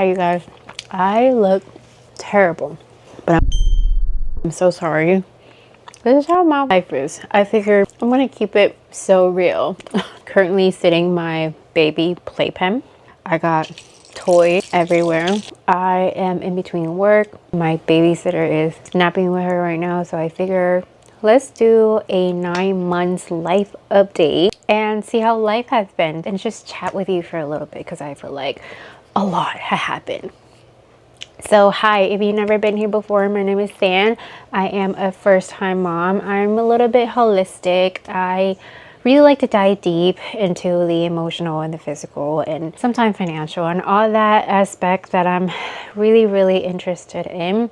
Hi you guys, I look terrible, but I'm so sorry. This is how my life is. I figure I'm gonna keep it so real. Currently sitting my baby playpen. I got toys everywhere. I am in between work. My babysitter is napping with her right now, so I figure let's do a 9 months life update and see how life has been and just chat with you for a little bit because I feel like a lot has happened. So hi, if you've never been here before, my name is San. I am a first-time mom. I'm a little bit holistic. I really like to dive deep into the emotional and the physical and sometimes financial and all that aspect that I'm really interested in.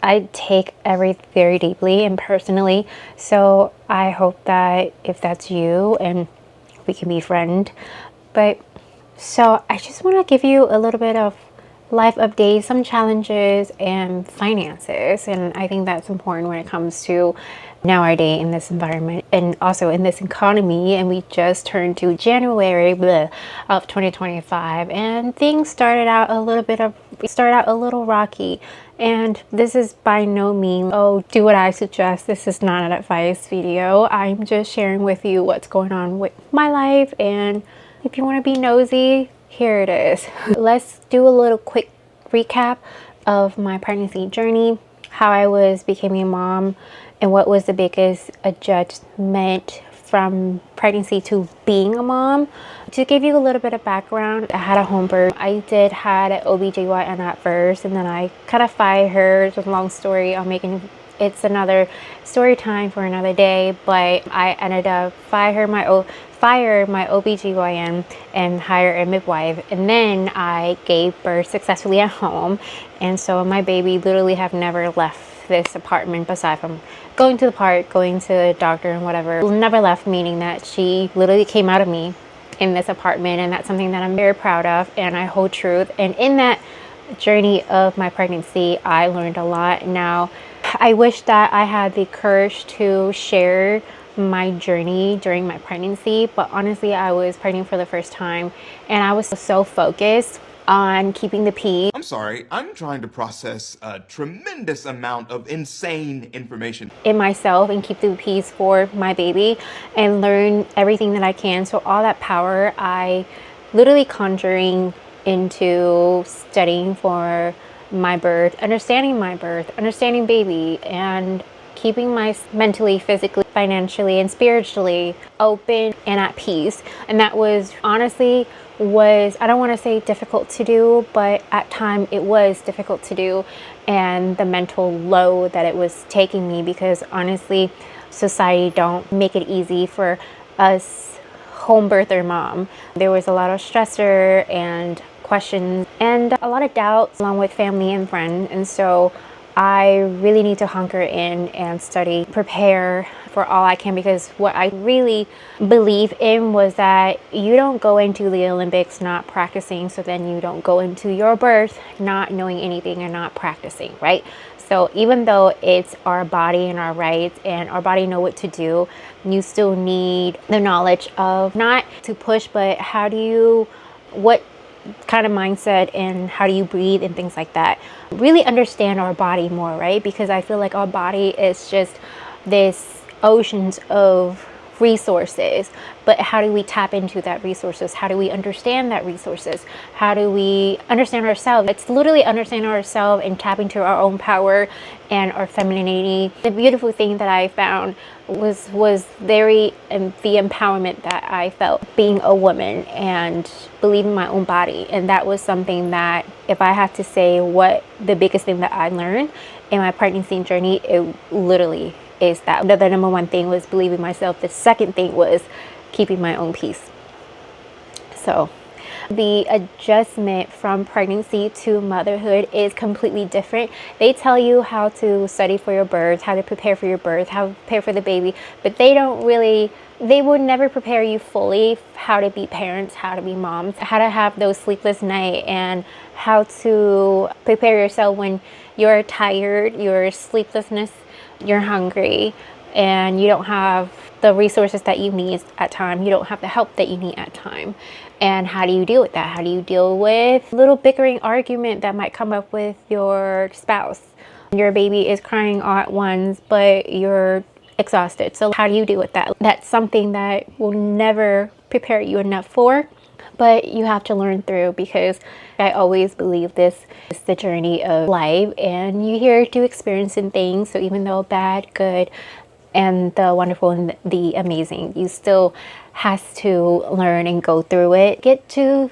I take everything very deeply and personally. So I hope that if that's you and we can be friends. But so I just want to give you a little bit of life updates, some challenges and finances. And I think that's important when it comes to nowadays in this environment and also in this economy. And we just turned to January of 2025 and things started out a little rocky. And this is by no means, oh, do what I suggest. This is not an advice video. I'm just sharing with you what's going on with my life, and if you want to be nosy, here it is. Let's do a little quick recap of my pregnancy journey, how I was becoming a mom, and what was the biggest adjustment from pregnancy to being a mom. To give you a little bit of background, I had a home birth. I did had an OBGYN at first, and then I kind of fired her. It's a long story. It's another story time for another day, but I ended up fire my OBGYN and hire a midwife, and then I gave birth successfully at home. And so my baby literally have never left this apartment aside from going to the park, going to the doctor and whatever. Never left, meaning that she literally came out of me in this apartment, and that's something that I'm very proud of and I hold truth. And in that journey of my pregnancy, I learned a lot. Now I wish that I had the courage to share my journey during my pregnancy, but honestly I was pregnant for the first time and I was so focused on keeping the peace. I'm sorry, I'm trying to process a tremendous amount of insane information In myself and keep the peace for my baby and learn everything that I can. So all that power I literally conjuring into studying for my birth, understanding baby, and keeping my mentally, physically, financially, and spiritually open and at peace. And that was honestly I don't want to say difficult to do, but at time it was difficult to do, and the mental load that it was taking me, because honestly society don't make it easy for us home birther mom. There was a lot of stressor and questions and a lot of doubts along with family and friends, and so I really need to hunker in and study, prepare for all I can, because what I really believe in was that you don't go into the Olympics not practicing, so then you don't go into your birth not knowing anything and not practicing, right? So even though it's our body and our rights and our body know what to do, you still need the knowledge of not to push, but what kind of mindset and how do you breathe and things like that. Really understand our body more, right? Because I feel like our body is just this oceans of resources, but how do we tap into that resources? How do we understand that resources? How do we understand ourselves? It's literally understanding ourselves and tap into our own power and our femininity. The beautiful thing that I found was the empowerment that I felt being a woman and believing my own body. And that was something that, if I had to say what the biggest thing that I learned in my pregnancy journey, it literally is that. The number one thing was believing myself. The second thing was keeping my own peace. So the adjustment from pregnancy to motherhood is completely different. They tell you how to study for your birth, how to prepare for your birth, how to prepare for the baby, but they would never prepare you fully how to be parents, how to be moms, how to have those sleepless nights, and how to prepare yourself when you're tired, you're sleeplessness, you're hungry, and you don't have the resources that you need at time. You don't have the help that you need at time. And how do you deal with that? How do you deal with a little bickering argument that might come up with your spouse? Your baby is crying all at once, but you're exhausted. So how do you deal with that? That's something that will never prepare you enough for, but you have to learn through, because I always believe this is the journey of life, and you're here to experiencing things. So even though bad, good, and the wonderful and the amazing, you still has to learn and go through it. Get to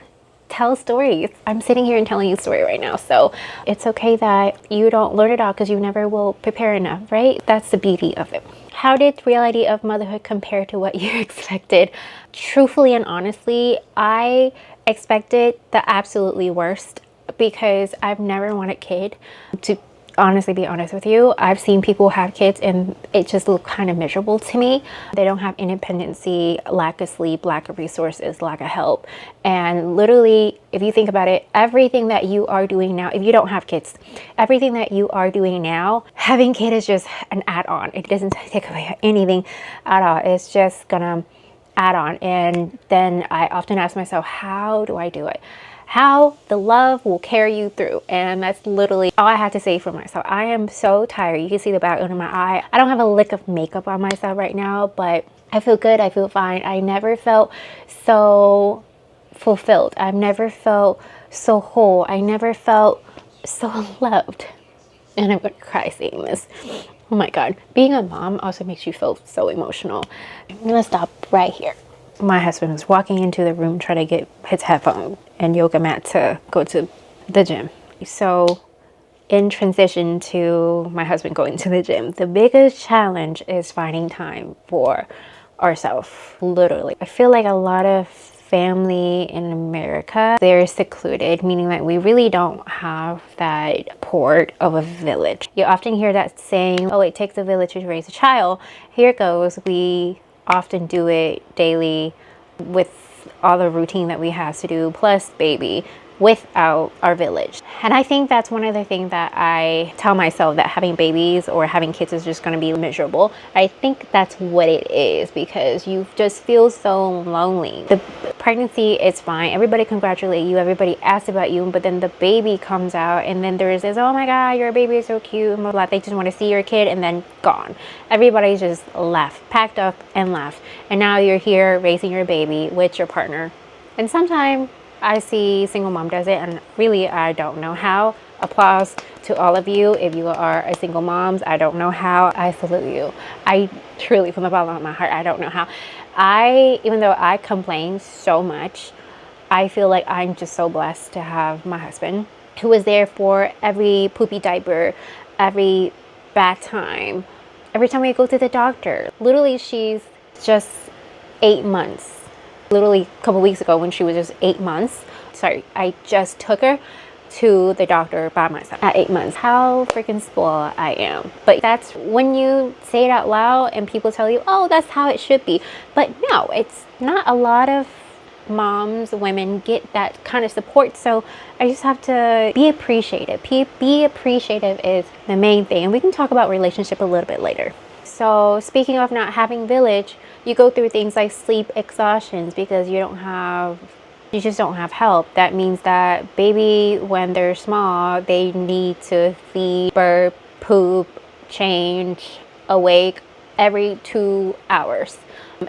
tell stories. I'm sitting here and telling you a story right now, so it's okay that you don't learn it all, because you never will prepare enough, right? That's the beauty of it. How did reality of motherhood compare to what you expected? Truthfully and honestly, I expected the absolutely worst, because I've never wanted a kid. To honestly be honest with you, I've seen people have kids and it just looked kind of miserable to me. They don't have independency, lack of sleep, lack of resources, lack of help. And literally, if you think about it, everything that you are doing now, if you don't have kids, everything that you are doing now, having kids is just an add-on. It doesn't take away anything at all. It's just gonna add on. And then I often ask myself, how do I do it? How the love will carry you through. And that's literally all I have to say for myself. I am so tired. You can see the back under my eye. I don't have a lick of makeup on myself right now, but I feel good. I feel fine. I never felt so fulfilled. I've never felt so whole. I never felt so loved. And I'm going to cry saying this. Oh my God. Being a mom also makes you feel so emotional. I'm going to stop right here. My husband was walking into the room trying to get his headphone and yoga mat to go to the gym. So in transition to my husband going to the gym, the biggest challenge is finding time for ourselves, literally. I feel like a lot of family in America, they're secluded, meaning that we really don't have that port of a village. You often hear that saying, oh, it takes a village to raise a child. Here goes. We often do it daily with all the routine that we have to do, plus baby, without our village. And I think that's one of the things that I tell myself, that having babies or having kids is just going to be miserable. I think that's what it is, because you just feel so lonely. The pregnancy is fine. Everybody congratulate you. Everybody asks about you. But then the baby comes out and then there's this, oh my God, your baby is so cute. And blah, blah. They just want to see your kid and then gone. Everybody's just left, packed up and left. And now you're here raising your baby with your partner. And sometimes I see single mom does it, and really I don't know how. Applause to all of you if you are a single moms. I don't know how. I salute you. I truly, from the bottom of my heart, I don't know how. Even though I complain so much, I feel like I'm just so blessed to have my husband, who is there for every poopy diaper, every bath time, every time we go to the doctor. Literally, she's just 8 months. Literally a couple weeks ago, when she was just 8 months, I just took her to the doctor by myself at 8 months. How freaking spoiled I am. But that's when you say it out loud and people tell you, oh, that's how it should be. But no, it's not. A lot of moms, women get that kind of support. So I just have to be appreciative. Be appreciative is the main thing. And we can talk about relationship a little bit later. So speaking of not having village, you go through things like sleep exhaustions because you just don't have help. That means that baby, when they're small, they need to feed, burp, poop, change, awake every 2 hours.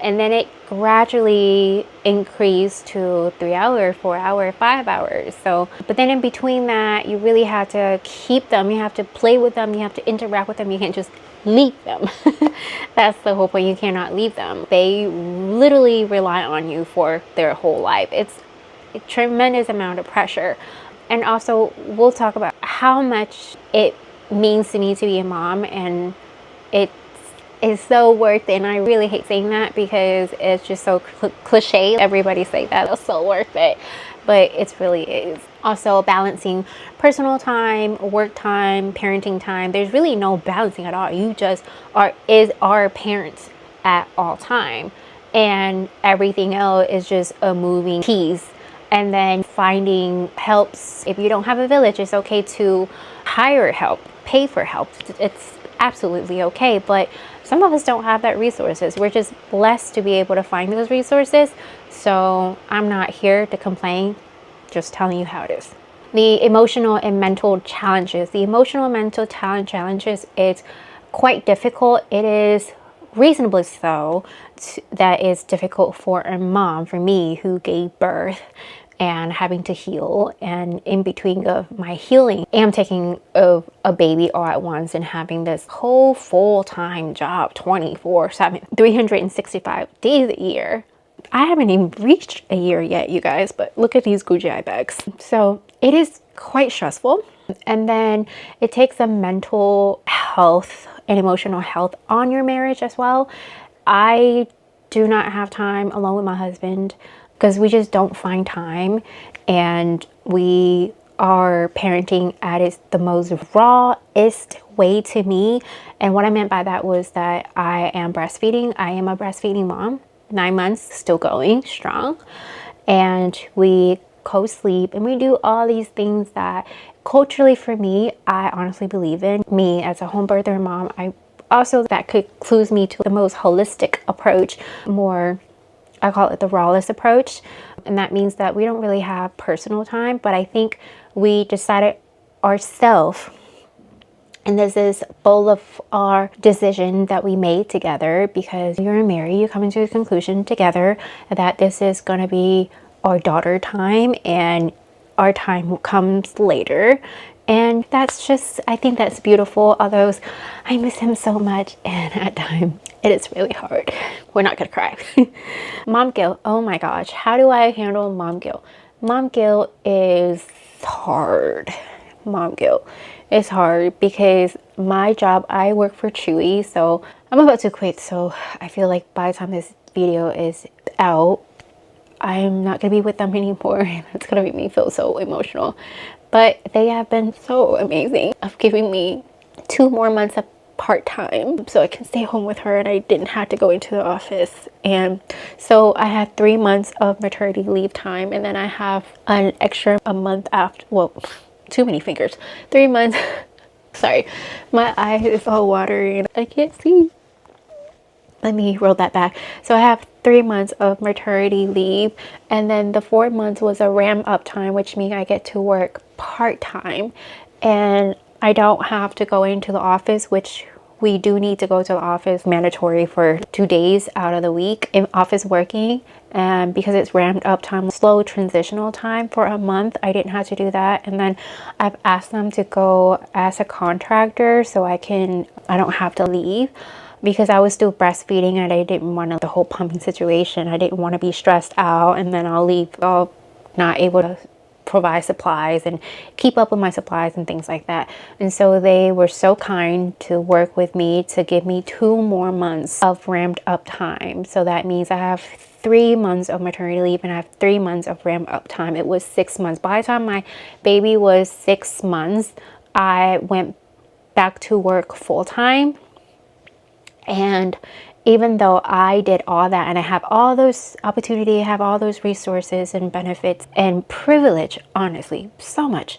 And then it gradually increased to 3 hours, 4 hours, 5 hours. So, but then in between that, you really have to keep them. You have to play with them. You have to interact with them. You can't just leave them. That's the whole point. You cannot leave them. They literally rely on you for their whole life. It's a tremendous amount of pressure. And also, we'll talk about how much it means to me to be a mom, and it is so worth it. And I really hate saying that because it's just so cliche. Everybody say that it's so worth it, but it really is. Also, balancing personal time, work time, parenting time. There's really no balancing at all. You just are parents at all time, and everything else is just a moving piece. And then finding helps. If you don't have a village, it's okay to hire help, pay for help. It's absolutely okay. But some of us don't have that resources. We're just blessed to be able to find those resources. So I'm not here to complain, just telling you how it is. The emotional and mental challenges. The emotional and mental challenges is quite difficult. It is reasonably so that is difficult for a mom, for me, who gave birth and having to heal, and in between of my healing and taking of a baby all at once and having this whole full-time job 24/7 365 days a year. I haven't even reached a year yet, you guys, but look at these Gucci eye bags. So it is quite stressful. And then it takes a mental health and emotional health on your marriage as well. I do not have time alone with my husband because we just don't find time, and we are parenting at its the most rawest way to me. And what I meant by that was that I am breastfeeding. I am a breastfeeding mom, 9 months, still going strong, and we co-sleep and we do all these things that culturally for me, I honestly believe in. Me as a home birther and mom, I also, that could clues me to the most holistic approach, more, I call it the rawest approach. And that means that we don't really have personal time, but I think we decided ourselves, and this is full of our decision that we made together, because you're married, you come into a conclusion together that this is going to be our daughter time and our time comes later. And that's just, I think that's beautiful. Although I miss him so much, and at times it is really hard. We're not gonna cry. Mom guilt, oh my gosh, how do I handle mom guilt? Mom guilt is hard. Mom guilt is hard because my job, I work for Chewy, so I'm about to quit. So I feel like by the time this video is out, I'm not gonna be with them anymore, and it's gonna make me feel so emotional. But they have been so amazing of giving me 2 more months of part-time so I can stay home with her and I didn't have to go into the office. And so I had 3 months of maternity leave time, and then I have an extra a month after, well, too many fingers, 3 months. Sorry, my eye is all watery and I can't see. Let me roll that back. So I have 3 months of maternity leave, and then the 4 months was a ramp up time, which means I get to work part-time and I don't have to go into the office, which we do need to go to the office mandatory for 2 days out of the week in office working. And because it's ramped up time, slow transitional time for a month, I didn't have to do that. And then I've asked them to go as a contractor so I don't have to leave, because I was still breastfeeding and I didn't want the whole pumping situation. I didn't want to be stressed out and then I'll leave all not able to provide supplies and keep up with my supplies and things like that. And so they were so kind to work with me to give me 2 more months of ramped up time. So that means I have 3 months of maternity leave and I have 3 months of ramped up time. It was 6 months. By the time my baby was 6 months, I went back to work full time. And even though I did all that and I have all those opportunity, I have all those resources and benefits and privilege, honestly, so much,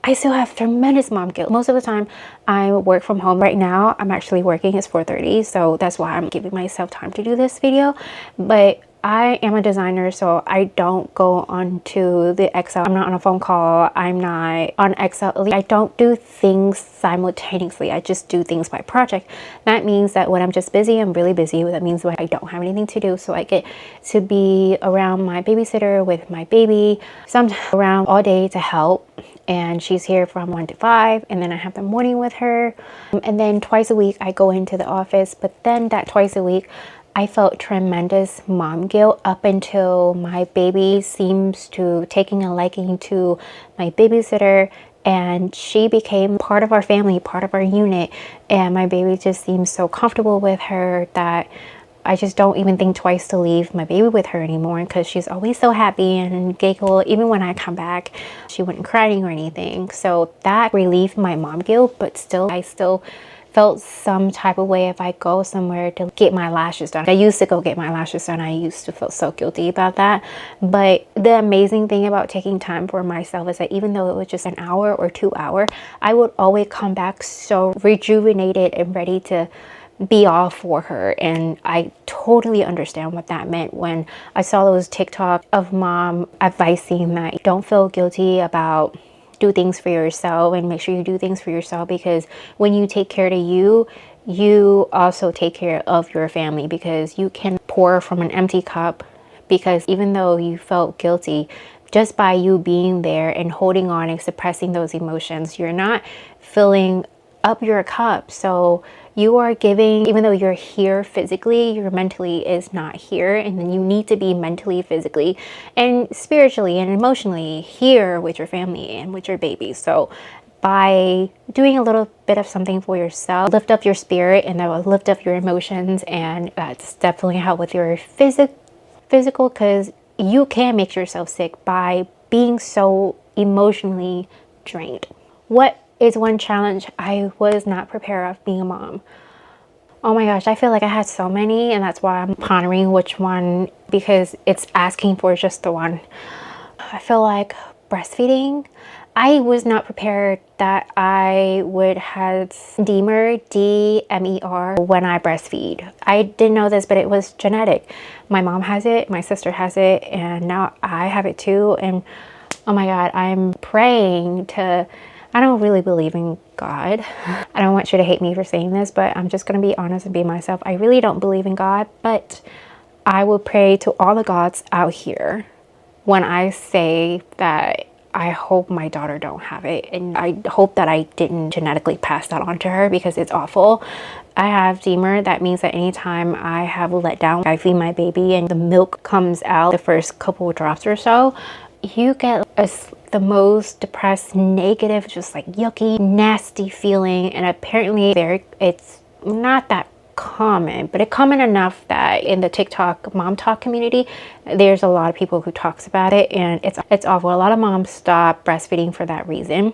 I still have tremendous mom guilt. Most of the time I work from home. Right now I'm actually working. It's 4:30, so that's why I'm giving myself time to do this video. But I am a designer, so I don't go onto the Excel. I'm not on a phone call. I'm not on Excel. I don't do things simultaneously. I just do things by project. That means that when I'm just busy, I'm really busy. That means when I don't have anything to do, so I get to be around my babysitter with my baby, sometimes around all day to help. And she's here from 1 to 5, and then I have the morning with her. And then twice a week I go into the office, but then that twice a week I felt tremendous mom guilt up until my baby seems to taking a liking to my babysitter, and she became part of our family, part of our unit, and my baby just seems so comfortable with her that I just don't even think twice to leave my baby with her anymore, because she's always so happy and giggle. Even when I come back, she wasn't crying or anything. So that relieved my mom guilt, but still, I still felt some type of way if I go somewhere to get my lashes done. I used to go get my lashes done. I used to feel so guilty about that. But the amazing thing about taking time for myself is that even though it was just an hour or 2 hours, I would always come back so rejuvenated and ready to be all for her. And I totally understand what that meant when I saw those TikTok of mom advising that don't feel guilty about do things for yourself, and make sure you do things for yourself, because when you take care of you, you also take care of your family, because you can pour from an empty cup. Because even though you felt guilty, just by you being there and holding on and suppressing those emotions, you're not filling up your cup. So you are giving, even though you're here physically, your mentally is not here. And then you need to be mentally, physically, and spiritually and emotionally here with your family and with your baby. So by doing a little bit of something for yourself, lift up your spirit, and that will lift up your emotions, and that's definitely help with your physical, because you can make yourself sick by being so emotionally drained. What is one challenge I was not prepared of being a mom? Oh my gosh, I feel like I had so many, and that's why I'm pondering which one, because it's asking for just the one. I feel like breastfeeding. I was not prepared that I would have DMER, when I breastfeed. I didn't know this, but it was genetic. My mom has it, my sister has it, and now I have it too. And oh my God, I'm praying to, I don't really believe in God. I don't want you to hate me for saying this, but I'm just going to be honest and be myself. I really don't believe in God, but I will pray to all the gods out here when I say that I hope my daughter don't have it, and I hope that I didn't genetically pass that on to her, because it's awful. I have DMER. That means that anytime I have a letdown, I feed my baby and the milk comes out the first couple of drops or so, you get the most depressed, negative, just like yucky, nasty feeling. And apparently it's not that common, but it's common enough that in the TikTok mom talk community, there's a lot of people who talks about it, and it's awful. A lot of moms stop breastfeeding for that reason.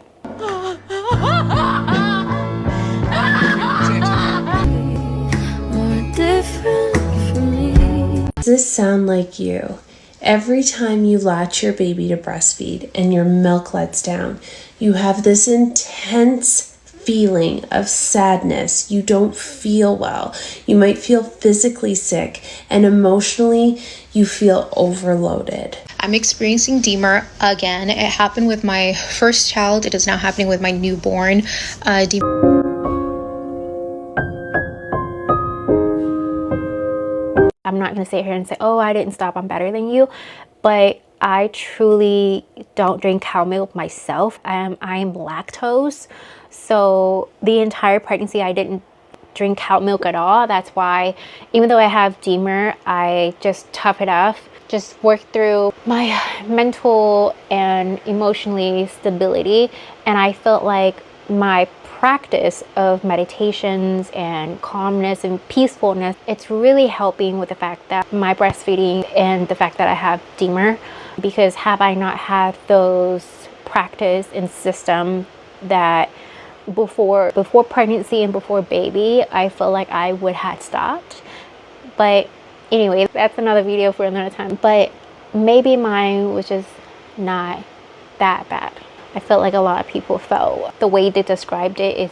Does this sound like you? Every time you latch your baby to breastfeed and your milk lets down, you have this intense feeling of sadness. You don't feel well. You might feel physically sick, and emotionally you feel overloaded. I'm experiencing DMER again. It happened with my first child. It is now happening with my newborn. I'm not going to sit here and say, oh, I didn't stop, I'm better than you. But I truly don't drink cow milk myself. I'm lactose. So the entire pregnancy, I didn't drink cow milk at all. That's why, even though I have DMER, I just tough it up, just work through my mental and emotionally stability. And I felt like my practice of meditations and calmness and peacefulness, it's really helping with the fact that my breastfeeding and the fact that I have DMER, because have I not had those practice and system that before pregnancy and before baby, I feel like I would have stopped. But anyway, that's another video for another time. But maybe mine was just not that bad. I felt like a lot of people felt. The way they described it is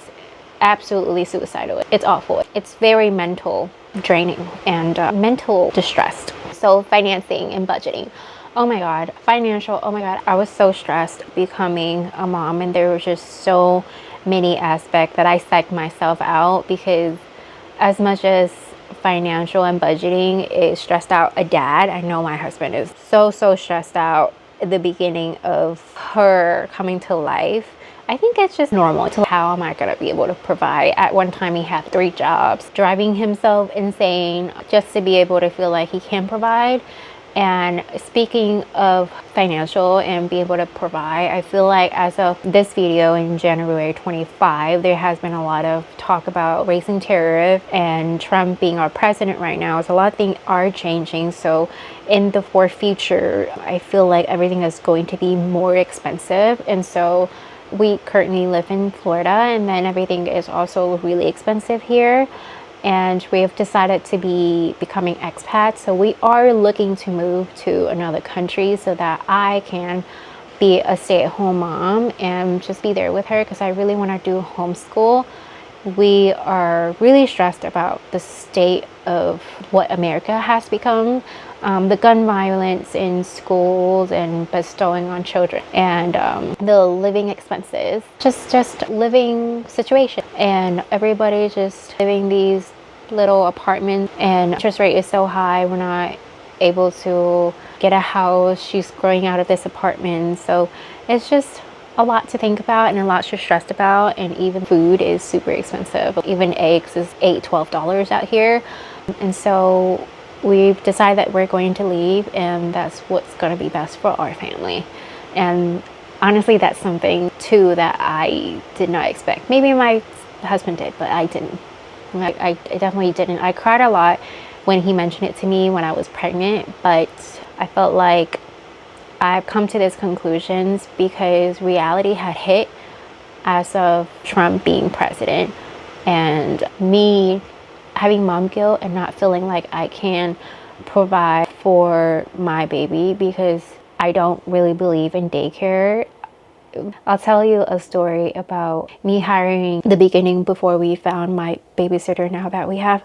absolutely suicidal. It's awful. It's very mental draining and mental distressed. So financing and budgeting. Oh my God, financial, oh my God. I was so stressed becoming a mom, and there were just so many aspects that I psyched myself out, because as much as financial and budgeting is stressed out a dad, I know my husband is so stressed out at the beginning of her coming to life. I think it's just normal. To how am I gonna be able to provide? At one time he had 3 jobs, driving himself insane just to be able to feel like he can provide. And speaking of financial and be able to provide, I feel like as of this video in January 25, there has been a lot of talk about raising tariff, and Trump being our president right now. So a lot of things are changing. So in the future, I feel like everything is going to be more expensive. And so we currently live in Florida, and then everything is also really expensive here. And we have decided to be becoming expats. So we are looking to move to another country so that I can be a stay-at-home mom and just be there with her, because I really want to do homeschool. we are really stressed about the state of what America has become, the gun violence in schools and bestowing on children, and the living expenses, just living situation, and everybody just living these little apartments, and interest rate is so high, we're not able to get a house. She's growing out of this apartment, so it's just a lot to think about and a lot to stress about. And even food is super expensive. Even eggs is $12 out here. And so we've decided that we're going to leave, and that's what's going to be best for our family. And honestly, that's something too that I did not expect. Maybe my husband did, but I didn't. I definitely didn't. I cried a lot when he mentioned it to me when I was pregnant, but I felt like I've come to these conclusions because reality had hit as of Trump being president, and me having mom guilt and not feeling like I can provide for my baby because I don't really believe in daycare. I'll tell you a story about me hiring the beginning before we found my babysitter now that we have.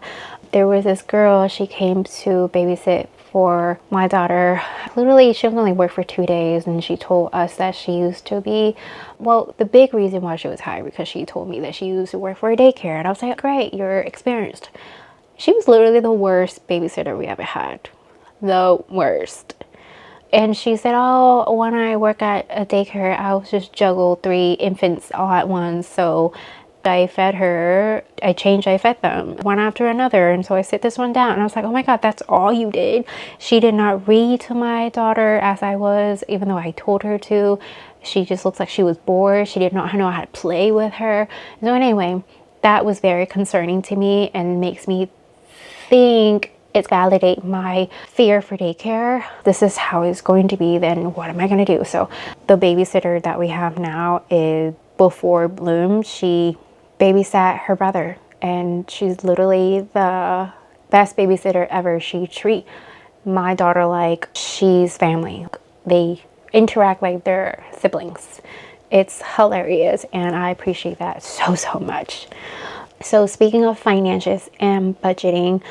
There was this girl, she came to babysit for my daughter. Literally, she only worked for 2 days, and she told us that she used to be, well, the big reason why she was hired because she told me that she used to work for a daycare. And I was like, great, you're experienced. She was literally the worst babysitter we ever had. The worst. And she said, oh, when I work at a daycare, I was just juggle 3 infants all at once. So I fed I fed them one after another. And so I sit this one down, and I was like, oh my God, that's all you did? She did not read to my daughter as I was, even though I told her to. She just looks like she was bored. She did not know how to play with her. So anyway, that was very concerning to me and makes me think it's validate my fear for daycare. This is how it's going to be, then what am I going to do? So the babysitter that we have now is before Bloom. She babysat her brother, and she's literally the best babysitter ever. She treat my daughter like she's family. They interact like they're siblings. It's hilarious, and I appreciate that so much. So speaking of finances and budgeting,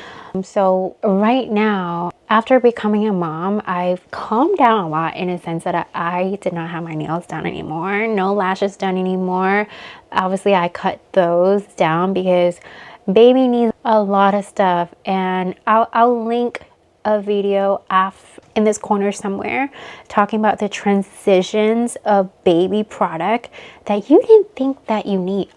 so right now, after becoming a mom, I've calmed down a lot in a sense that I did not have my nails done anymore, no lashes done anymore. Obviously, I cut those down because baby needs a lot of stuff, and I'll link a video in this corner somewhere talking about the transitions of baby product that you didn't think that you need.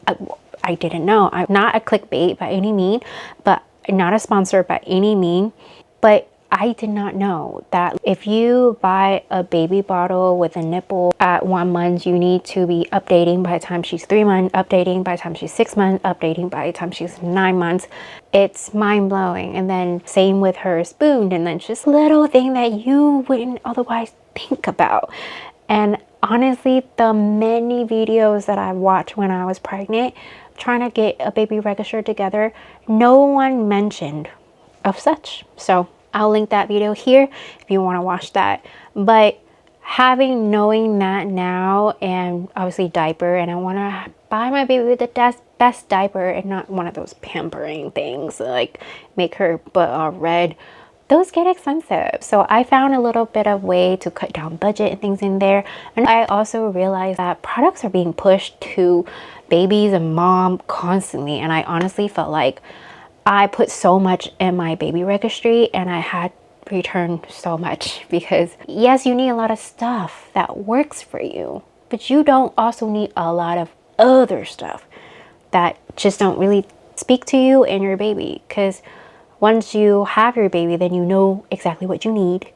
I didn't know. I'm not a clickbait by any mean, but not a sponsor by any mean. But I did not know that if you buy a baby bottle with a nipple at 1 month, you need to be updating by the time she's 3 months, updating by the time she's 6 months, updating by the time she's 9 months. It's mind blowing. And then same with her spoon, and then just little thing that you wouldn't otherwise think about. And honestly, the many videos that I watched when I was pregnant, trying to get a baby register together, no one mentioned of such. So I'll link that video here if you want to watch that. But knowing that now, and obviously diaper, and I want to buy my baby the best diaper and not one of those pampering things like make her butt all red. Those get expensive. So I found a little bit of way to cut down budget and things in there. And I also realized that products are being pushed to babies and mom constantly. And I honestly felt like I put so much in my baby registry, and I had returned so much because yes, you need a lot of stuff that works for you, but you don't also need a lot of other stuff that just don't really speak to you and your baby. Because once you have your baby, then you know exactly what you need,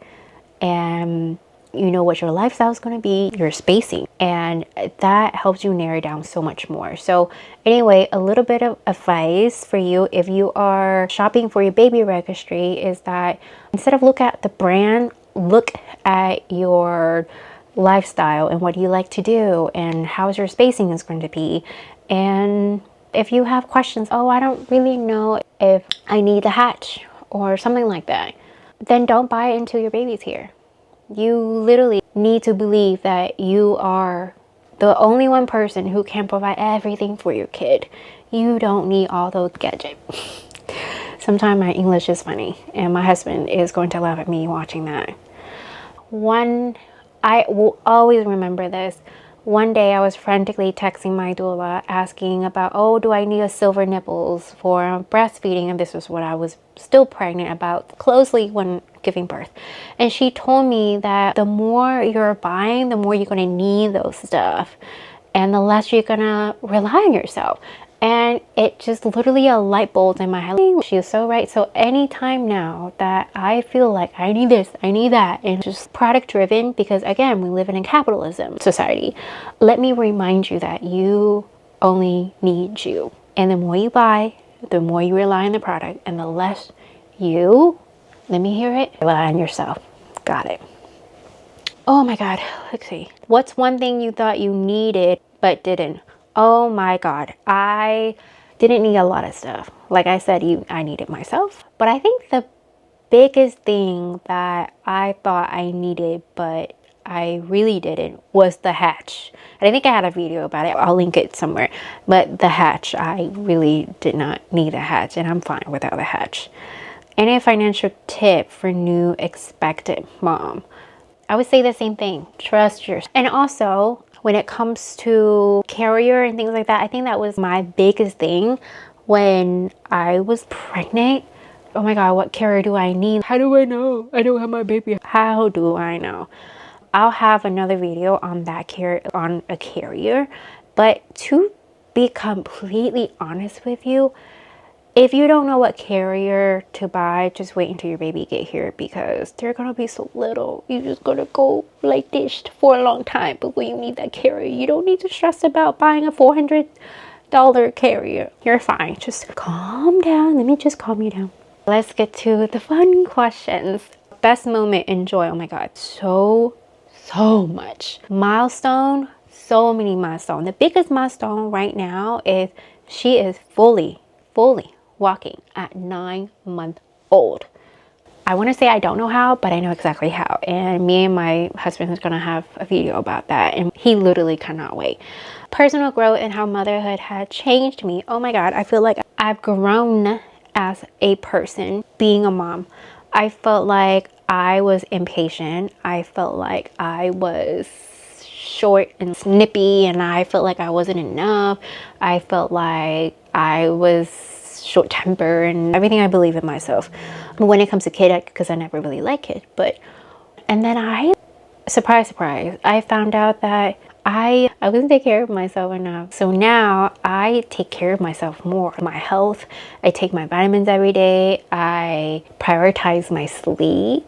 and you know what your lifestyle is going to be, your spacing, and that helps you narrow down so much more. So anyway, a little bit of advice for you if you are shopping for your baby registry is that instead of look at the brand, look at your lifestyle and what you like to do and how's your spacing is going to be. And if you have questions, oh, I don't really know if I need the hatch or something like that, then don't buy it until your baby's here. You literally need to believe that you are the only one person who can provide everything for your kid. You don't need all those gadgets. Sometimes my English is funny, and my husband is going to laugh at me watching that. I will always remember this. One day I was frantically texting my doula asking about, oh, do I need a silver nipples for breastfeeding? And this was what I was still pregnant about closely when giving birth. And she told me that the more you're buying, the more you're going to need those stuff. And the less you're going to rely on yourself. And it just literally a light bulb in my head. She is so right. So anytime now that I feel like I need this, I need that, and just product driven, because again, we live in a capitalism society. Let me remind you that you only need you. And the more you buy, the more you rely on the product, and the less you, let me hear it, rely on yourself. Got it. Oh my God. Let's see. What's one thing you thought you needed but didn't? Oh my God, I didn't need a lot of stuff. Like I said, I needed myself. But I think the biggest thing that I thought I needed, but I really didn't, was the hatch. And I think I had a video about it. I'll link it somewhere. But the hatch, I really did not need a hatch, and I'm fine without a hatch. Any financial tip for new expectant mom? I would say the same thing. Trust yourself. And also, when it comes to carrier and things like that, I think that was my biggest thing when I was pregnant. Oh my God, what carrier do I need? How do I know? I don't have my baby. How do I know? I'll have another video on that on a carrier. But to be completely honest with you, if you don't know what carrier to buy, just wait until your baby get here, because they're gonna be so little. You're just gonna go like this for a long time before you need that carrier. You don't need to stress about buying a $400 carrier. You're fine. Just calm down. Let me just calm you down. Let's get to the fun questions. Best moment in joy. Oh my God, so much. Milestone, so many milestones. The biggest milestone right now is she is fully walking at 9 months old. I want to say I don't know how, but I know exactly how. And me and my husband is going to have a video about that. And he literally cannot wait. Personal growth and how motherhood had changed me. Oh my God, I feel like I've grown as a person being a mom. I felt like I was impatient. I felt like I was short and snippy, and I felt like I wasn't enough. I felt like I was short temper and everything I believe in myself when it comes to kid, because I never really liked it. And then surprise, I found out that I wasn't take care of myself enough. So now I take care of myself more. My health, I take my vitamins every day. I prioritize my sleep.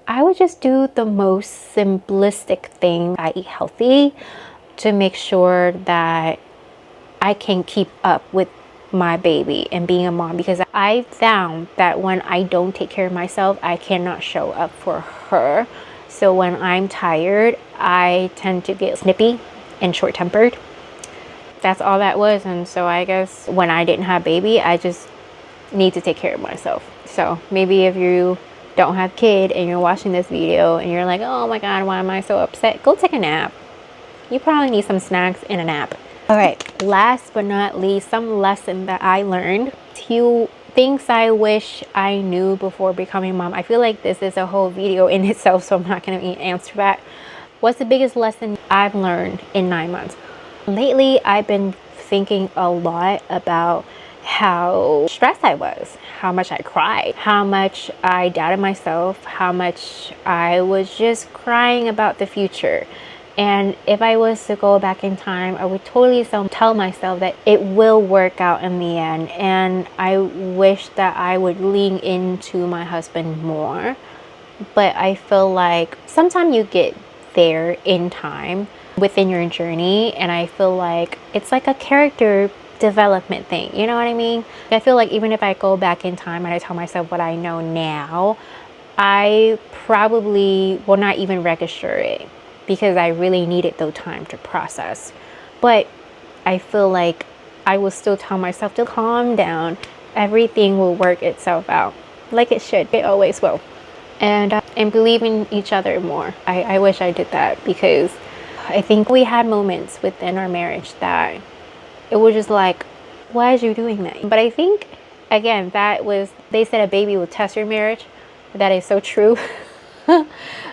I would just do the most simplistic thing. I eat healthy to make sure that I can keep up with my baby and being a mom, because I found that when I don't take care of myself, I cannot show up for her. So when I'm tired, I tend to get snippy and short-tempered. That's all that was. And so I guess when I didn't have baby, I just need to take care of myself. So maybe if you don't have kid and you're watching this video and you're like, oh my God, why am I so upset? Go take a nap. You probably need some snacks and a nap. All right, last but not least, some lesson that I learned. Few things I wish I knew before becoming mom. I feel like this is a whole video in itself, so I'm not going to answer that. What's the biggest lesson I've learned in 9 months? Lately, I've been thinking a lot about how stressed I was, how much I cried, how much I doubted myself, how much I was just crying about the future. And if I was to go back in time, I would totally tell myself that it will work out in the end. And I wish that I would lean into my husband more. But I feel like sometimes you get there in time within your journey. And I feel like it's like a character development thing. You know what I mean? I feel like even if I go back in time and I tell myself what I know now, I probably will not even register it, because I really needed the time to process. But I feel like I will still tell myself to calm down. Everything will work itself out like it should. It always will. And believe in each other more. I wish I did that, because I think we had moments within our marriage that it was just like, why is you doing that? But I think, again, that was, they said a baby will test your marriage. That is so true.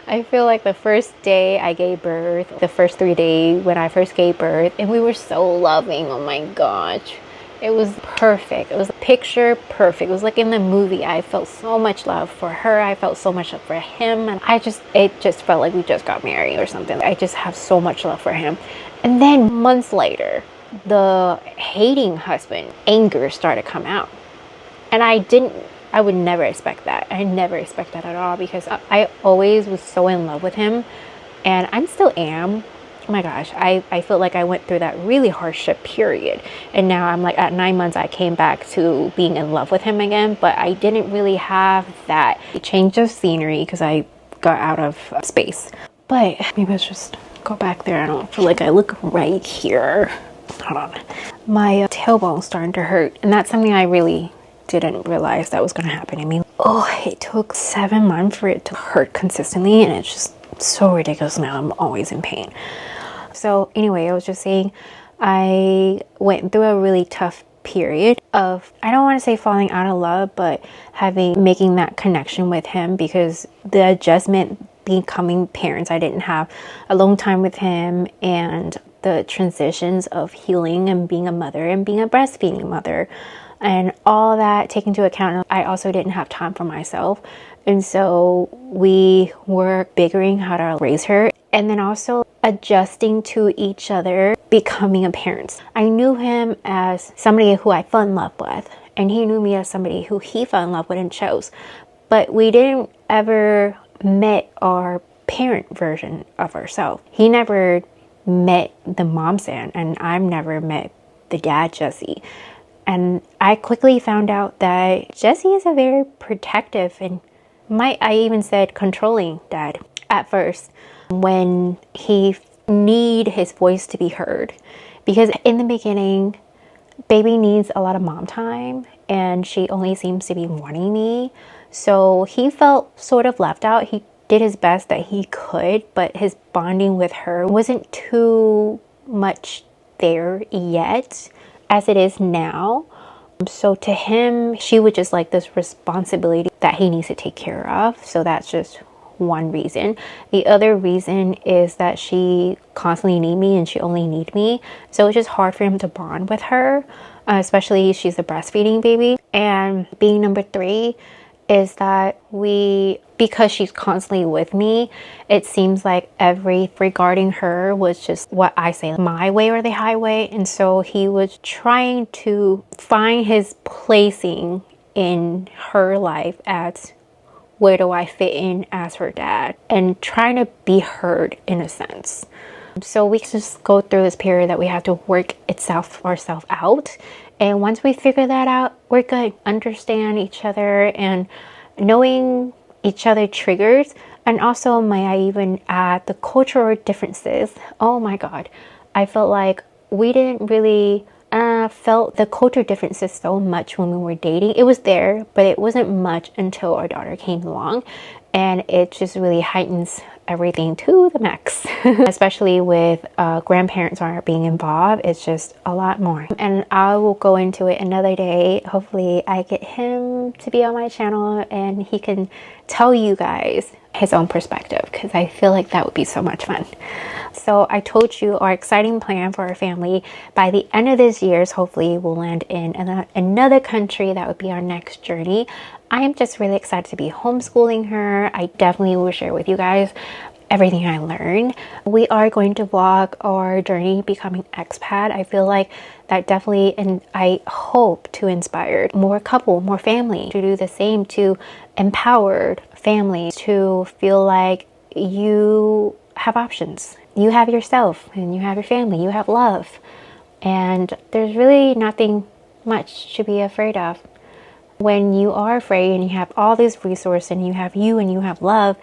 I feel like the first day I gave birth, the first 3 days when I first gave birth, and we were so loving. Oh my gosh. It was perfect. It was picture perfect. It was like in the movie. I felt so much love for her. I felt so much love for him. And it just felt like we just got married or something. I just have so much love for him. And then months later, the hating husband, anger started to come out. And I would never expect that. I never expect that at all, because I always was so in love with him, and I still am. Oh my gosh, I feel like I went through that really hardship period, and now I'm like at 9 months I came back to being in love with him again, but I didn't really have that change of scenery because I got out of space. But maybe let's just go back there. I don't feel like I look right here. Hold on. My tailbone's starting to hurt, and that's something I really didn't realize that was going to happen to me. Oh, it took 7 months for it to hurt consistently, and it's just so ridiculous. Now I'm always in pain. So anyway, I was just saying, I went through a really tough period of, I don't want to say falling out of love, but making that connection with him, because the adjustment becoming parents, I didn't have a long time with him, and the transitions of healing and being a mother and being a breastfeeding mother and all that taken into account, I also didn't have time for myself. And so we were figuring how to raise her, and then also adjusting to each other, becoming a parent. I knew him as somebody who I fell in love with, and he knew me as somebody who he fell in love with and chose. But we didn't ever met our parent version of ourselves. He never met the mom Sam, and I've never met the dad Jesse. And I quickly found out that Jesse is a very protective and I even said controlling dad at first, when he need his voice to be heard. Because in the beginning, baby needs a lot of mom time, and she only seems to be wanting me. So he felt sort of left out. He did his best that he could, but his bonding with her wasn't too much there yet as it is now. So to him, she was just like this responsibility that he needs to take care of. So that's just one reason. The other reason is that she constantly needs me, and she only needs me. So it's just hard for him to bond with her, especially she's a breastfeeding baby. And being number 3 is that because she's constantly with me, it seems like regarding her was just what I say, my way or the highway. And so he was trying to find his placing in her life as, where do I fit in as her dad, and trying to be heard in a sense. So we just go through this period that we have to work ourselves out. And once we figure that out, we're good. Understand each other and knowing each other triggers. And also, may I even add the cultural differences. Oh my God. I felt like we didn't really felt the culture differences so much when we were dating. It was there, but it wasn't much until our daughter came along. And it just really heightens everything to the max. Especially with grandparents aren't being involved, it's just a lot more. And I will go into it another day. Hopefully I get him to be on my channel and he can tell you guys his own perspective, because I feel like that would be so much fun. So I told you our exciting plan for our family. By the end of this year, hopefully we'll land in another country. That would be our next journey. I am just really excited to be homeschooling her. I definitely will share with you guys everything I learned. We are going to vlog our journey becoming expat. I feel like that definitely, and I hope to inspire more family to do the same, to empowered families to feel like you have options. You have yourself and you have your family, you have love. And there's really nothing much to be afraid of. When you are afraid and you have all these resources and you have love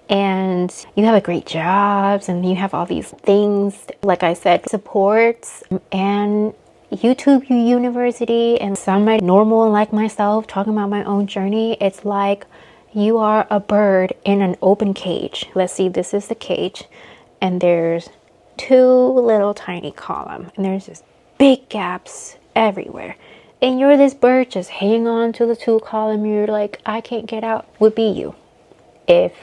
and you have a great jobs and you have all these things, like I said, supports and YouTube University, and somebody normal like myself talking about my own journey, it's like you are a bird in an open cage. Let's see, this is the cage and there's two little tiny column, and there's just big gaps everywhere. And you're this bird just hanging on to the two column. You're like, I can't get out. Would be you if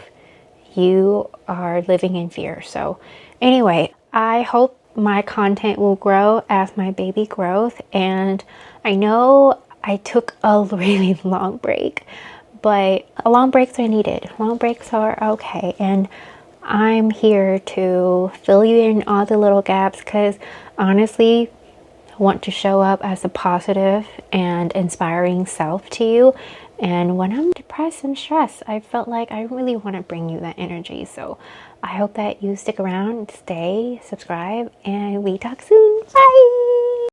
you are living in fear. So anyway, I hope my content will grow as my baby grows. And I know I took a really long break, but long breaks are needed. Long breaks are okay. And I'm here to fill you in all the little gaps because honestly, I want to show up as a positive and inspiring self to you. And when I'm depressed and stressed, I felt like I really want to bring you that energy. So I hope that you stick around, stay, subscribe, and we talk soon. Bye!